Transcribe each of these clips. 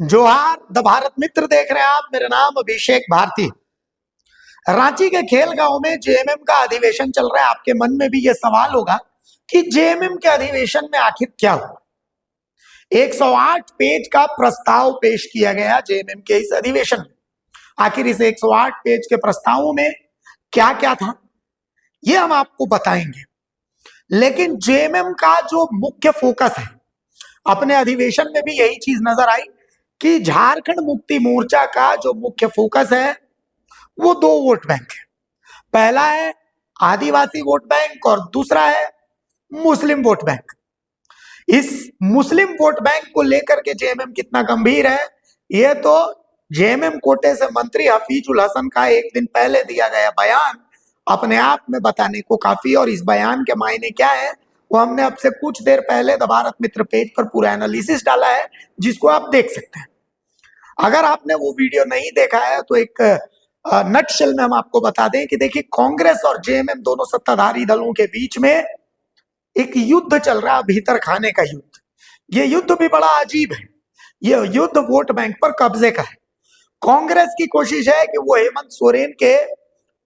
जोहार द भारत मित्र देख रहे हैं आप। मेरा नाम अभिषेक भारती। रांची के खेल गांव में जेएमएम का अधिवेशन चल रहा है। आपके मन में भी यह सवाल होगा कि जेएमएम के अधिवेशन में आखिर क्या हुआ। 108 पेज का प्रस्ताव पेश किया गया जेएमएम के इस अधिवेशन में। आखिर इस 108 पेज के प्रस्तावों में क्या क्या था ये हम आपको बताएंगे। लेकिन जेएमएम का जो मुख्य फोकस है, अपने अधिवेशन में भी यही चीज नजर आई कि झारखंड मुक्ति मोर्चा का जो मुख्य फोकस है वो दो वोट बैंक है। पहला है आदिवासी वोट बैंक और दूसरा है मुस्लिम वोट बैंक। इस मुस्लिम वोट बैंक को लेकर के जेएमएम कितना गंभीर है, यह तो जेएमएम कोटे से मंत्री हफीजुल हसन का एक दिन पहले दिया गया बयान अपने आप में बताने को काफी। और इस बयान के मायने क्या है वो हमने अब से कुछ देर पहले द भारत मित्र पेज पर पूरा एनालिसिस डाला है, जिसको आप देख सकते हैं। अगर आपने वो वीडियो नहीं देखा है तो एक नटशेल में हम आपको बता दें कि देखिए, कांग्रेस और जेएमएम दोनों सत्ताधारी दलों के बीच में एक युद्ध चल रहा है, भीतर खाने का युद्ध। ये युद्ध भी बड़ा अजीब है। ये युद्ध वोट बैंक पर कब्जे का है। कांग्रेस की कोशिश है कि वो हेमंत सोरेन के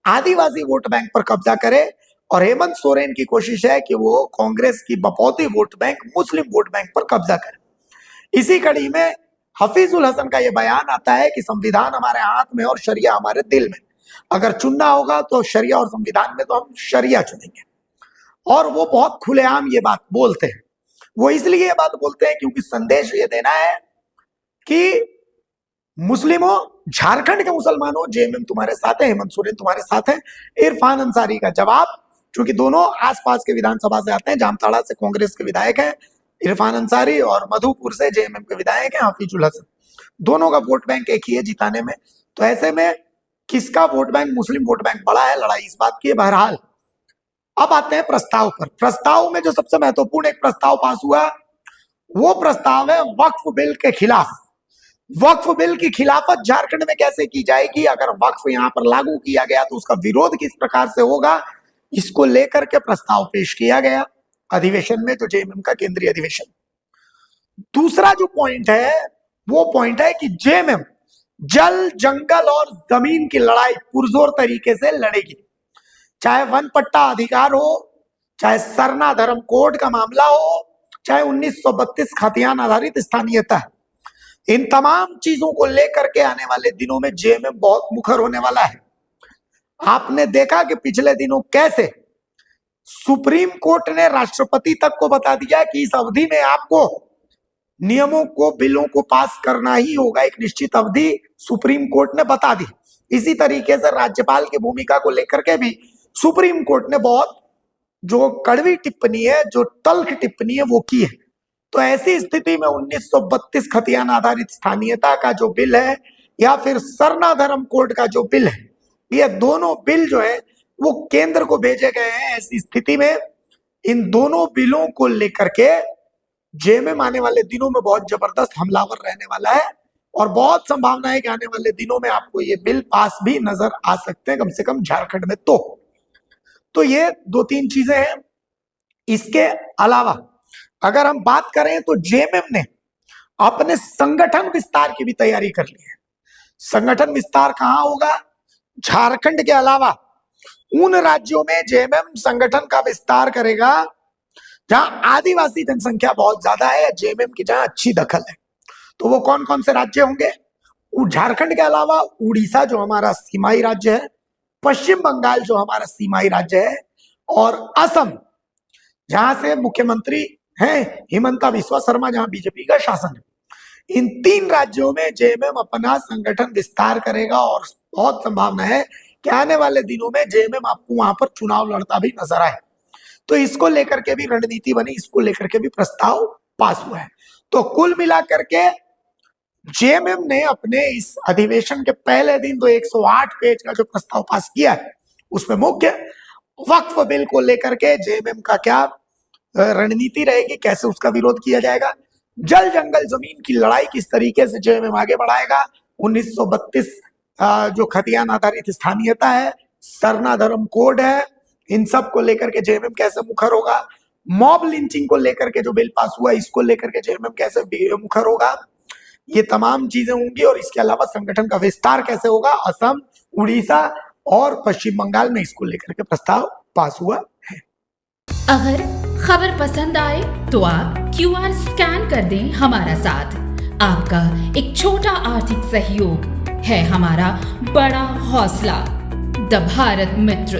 आदिवासी वोट बैंक पर कब्जा करे और हेमंत सोरेन की कोशिश है कि वो कांग्रेस की बपौती वोट बैंक मुस्लिम वोट बैंक पर कब्जा करे। इसी कड़ी में हफीजुल हसन का यह बयान आता है कि संविधान हमारे हाथ में और शरिया हमारे दिल में। अगर चुनना होगा तो शरिया और संविधान में तो हम शरिया चुनेंगे। और वो बहुत खुलेआम ये बात बोलते हैं। वो इसलिए ये बात बोलते हैं क्योंकि संदेश ये देना है कि मुस्लिमों, झारखंड के मुसलमानों, जेएमएम तुम्हारे साथ है, हेमंत सोरेन तुम्हारे साथ है। इरफान अंसारी का जवाब, चूंकि दोनों आसपास के विधानसभा से आते हैं, जामताड़ा से कांग्रेस के विधायक हैं इरफान अंसारी और मधुपुर से जेएमएम के विधायक हैं हफीजुल हसन। दोनों का वोट बैंक एक ही है जिताने में। तो ऐसे में किसका वोट बैंक, मुस्लिम वोट बैंक बड़ा है, लड़ाई इस बात की है। बहरहाल अब आते हैं प्रस्ताव पर। प्रस्ताव में जो सबसे महत्वपूर्ण एक प्रस्ताव पास हुआ वो प्रस्ताव है वक्फ बिल के खिलाफ। वक्फ बिल की खिलाफत झारखंड में कैसे की जाएगी, अगर वक्फ यहां पर लागू किया गया तो उसका विरोध किस प्रकार से होगा, इसको लेकर के प्रस्ताव पेश किया गया अधिवेशन में, जो जेएमएम का केंद्रीय अधिवेशन। दूसरा जो पॉइंट है वो पॉइंट है कि जेएमएम जल, जंगल और जमीन की लड़ाई पुरजोर तरीके से लड़ेगी। चाहे वन पट्टा अधिकार हो, चाहे सरना धर्म कोड का मामला हो, चाहे 1932 खतियान आधारित स्थानीयता, इन तमाम चीजों को लेकर के आने वाले दिनों में जेएमएम बहुत मुखर होने वाला है। आपने देखा कि पिछले दिनों कैसे सुप्रीम कोर्ट ने राष्ट्रपति तक को बता दिया कि इस अवधि में आपको नियमों को, बिलों को पास करना ही होगा। एक निश्चित अवधि सुप्रीम कोर्ट ने बता दी। इसी तरीके से राज्यपाल की भूमिका को लेकर के भी सुप्रीम कोर्ट ने बहुत जो कड़वी टिप्पणी है, जो तल्ख टिप्पणी है वो की है। तो ऐसी स्थिति में 1932 खतियान आधारित स्थानीयता का जो बिल है या फिर सरना धर्म कोड का जो बिल है, ये दोनों बिल जो है वो केंद्र को भेजे गए हैं। ऐसी स्थिति में इन दोनों बिलों को लेकर के जेएमएम आने वाले दिनों में बहुत जबरदस्त हमलावर रहने वाला है और बहुत संभावना है कि आने वाले दिनों में आपको ये बिल पास भी नजर आ सकते हैं, कम से कम झारखंड में। तो ये दो तीन चीजें हैं। इसके अलावा अगर हम बात करें तो जेएमएम ने अपने संगठन विस्तार की भी तैयारी कर ली है। संगठन विस्तार कहां होगा? झारखंड के अलावा उन राज्यों में जेएमएम संगठन का विस्तार करेगा जहां आदिवासी जनसंख्या बहुत ज्यादा है, जेएमएम की जहां अच्छी दखल है। तो वो कौन कौन से राज्य होंगे? झारखंड के अलावा उड़ीसा जो हमारा सीमाई राज्य है, पश्चिम बंगाल जो हमारा सीमाई राज्य है, और असम जहां से मुख्यमंत्री हैं हिमंता बिस्वा शर्मा, जहां बीजेपी का शासन है। इन तीन राज्यों में जेएमएम अपना संगठन विस्तार करेगा और बहुत संभावना है कि आने वाले दिनों में जेएमएम आपको वहां पर चुनाव लड़ता भी नजर आए। तो इसको लेकर के भी रणनीति बनी, इसको लेकर के भी प्रस्ताव पास हुआ है। तो कुल मिलाकर के जेएमएम ने अपने इस अधिवेशन के पहले दिन तो 108 पेज का जो प्रस्ताव पास किया है उसमें मुख्य वक्फ बिल को लेकर के जेएमएम का क्या रणनीति रहेगी, कैसे उसका विरोध किया जाएगा, जल, जंगल, जमीन की लड़ाई किस तरीके से जेएमएम आगे बढ़ाएगा, 1932 जो खतियान आधारित स्थानीयता है, सरना धर्म कोड है, इन सब को लेकर के जेएमएम कैसे मुखर होगा, मॉब लिंचिंग को लेकर के जो बिल पास हुआ इसको लेकर के जेएमएम कैसे मुखर होगा, ये तमाम चीजें होंगी और इसके अलावा संगठन का विस्तार कैसे होगा, असम, उड़ीसा और पश्चिम बंगाल में इसको लेकर के प्रस्ताव पास हुआ है। अगर खबर पसंद आए तो आप QR स्कैन कर दें हमारा साथ। आपका एक छोटा आर्थिक सहयोग है हमारा बड़ा हौसला। द भारत मित्र,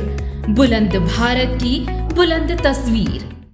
बुलंद भारत की बुलंद तस्वीर।